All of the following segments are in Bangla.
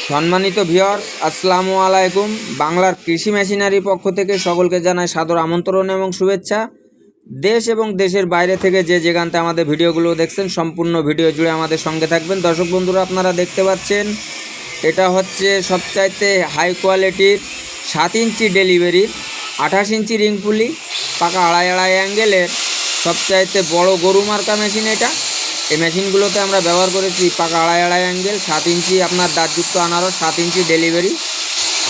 সম্মানিত ভিউয়ার্স, আসসালামু আলাইকুম। বাংলার কৃষি মেশিনারির পক্ষ থেকে সকলকে জানাই সাদর আমন্ত্রণ এবং শুভেচ্ছা। দেশ এবং দেশের বাইরে থেকে যে যেখানতে আমাদের ভিডিওগুলো দেখছেন, সম্পূর্ণ ভিডিও জুড়ে আমাদের সঙ্গে থাকবেন। দর্শক বন্ধুরা, আপনারা দেখতে পাচ্ছেন এটা হচ্ছে সবচাইতে হাই কোয়ালিটির 7 ইঞ্চি ডেলিভারির 28 ইঞ্চি রিং পুলি, পাকা আড়াই অ্যাঙ্গেলের সবচাইতে বড় গরু মার্কা মেশিন। এই মেশিনগুলোতে আমরা ব্যবহার করেছি পাকা আড়াই অ্যাঙ্গেল, 7 ইঞ্চি আপনার দাঁতযুক্ত আনারস, 7 ইঞ্চি ডেলিভারি,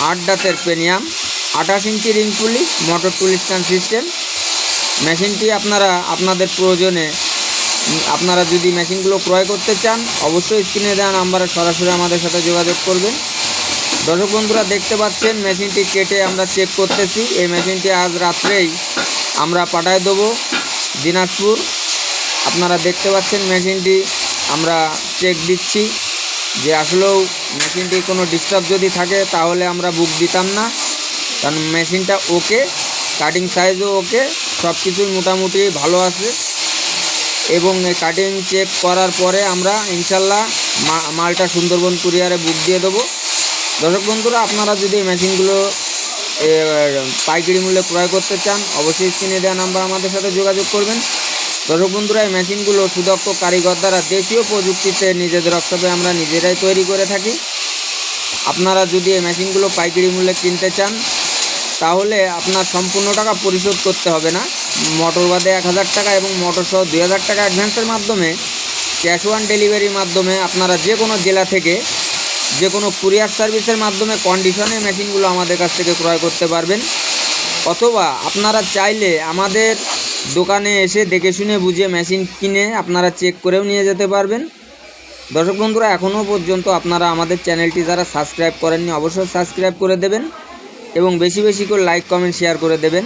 8 দাঁতের পেনিয়াম, 28 ইঞ্চি রিং পুলি, মোটর টুল স্ট্যান্ড সিস্টেম। মেশিনটি আপনাদের প্রয়োজনে আপনারা যদি মেশিনগুলো ক্রয় করতে চান, অবশ্যই স্ক্রিনে দেওয়া নাম্বারে সরাসরি আমাদের সাথে যোগাযোগ করবেন। দর্শক বন্ধুরা, দেখতে পাচ্ছেন মেশিনটি কেটে আমরা চেক করতেছি। এই মেশিনটি আজ রাত্রেই আমরা পাঠায় দেবো দিনাজপুর। আপনারা দেখতে পাচ্ছেন মেশিনটি আমরা চেক দিচ্ছি যে আসলেও মেশিনটি কোনো ডিস্টার্ব যদি থাকে তাহলে আমরা বুক দিতাম না, কারণ মেশিনটা ওকে, কাটিং সাইজও ওকে, সব কিছুই মোটামুটি ভালো আছে। এবং এই কাটিং চেক করার পরে আমরা ইনশাল্লাহ মালটা সুন্দরবন কুরিয়ারে বুক দিয়ে দেবো। দর্শক বন্ধুরা, আপনারা যদি এই মেশিনগুলো পাইকারি মূল্যে ক্রয় করতে চান, অবশ্যই স্ক্রিনে দেওয়া নাম্বার আমাদের সাথে যোগাযোগ করবেন। দর্শক বন্ধুরা, এই মেশিনগুলো সুদক্ষ কারিগর দ্বারা দেশীয় প্রযুক্তিতে নিজেদের ওয়ার্কশপে আমরা নিজেরাই তৈরি করে থাকি। আপনারা যদি এই মেশিনগুলো পাইকারি মূল্যে কিনতে চান তাহলে আপনার সম্পূর্ণ টাকা পরিশোধ করতে হবে না। মোটর বাদে 1000 টাকা এবং মোটর সহ 2000 টাকা অ্যাডভান্সের মাধ্যমে ক্যাশ অন ডেলিভারির মাধ্যমে আপনারা যে কোনো জেলা থেকে যে কোনো কুরিয়ার সার্ভিসের মাধ্যমে কন্ডিশনে মেশিনগুলো আমাদের কাছ থেকে ক্রয় করতে পারবেন। অথবা আপনারা চাইলে আমাদের দোকানে এসে দেখে শুনে বুঝে মেশিন কিনে আপনারা চেক করেও নিয়ে যেতে পারবেন। দর্শক বন্ধুরা, এখনও পর্যন্ত আপনারা আমাদের চ্যানেলটি যারা সাবস্ক্রাইব করেননি, অবশ্যই সাবস্ক্রাইব করে দেবেন এবং বেশি বেশি করে লাইক কমেন্ট শেয়ার করে দেবেন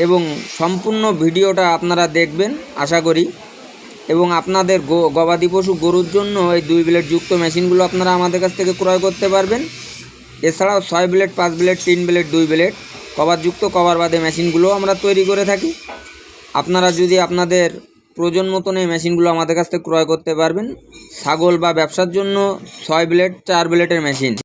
এবং সম্পূর্ণ ভিডিওটা আপনারা দেখবেন আশা করি। এবং আপনাদের গবাদি পশু গরুর জন্য এই 2 ব্লেড যুক্ত মেশিনগুলো আপনারা আমাদের কাছ থেকে ক্রয় করতে পারবেন। এছাড়াও 6 ব্লেড, 5 ব্লেড, 3 ব্লেড, 2 ব্লেড কভারযুক্ত কভার বাদে মেশিনগুলো আমরা তৈরি করে থাকি। আপনারা যদি আপনাদের প্রয়োজন মতন এই মেশিনগুলো আমাদের কাছ থেকে ক্রয় করতে পারবেন। ছাগল বা ব্যবসার জন্য 6 ব্লেড, 4 ব্লেডের মেশিন।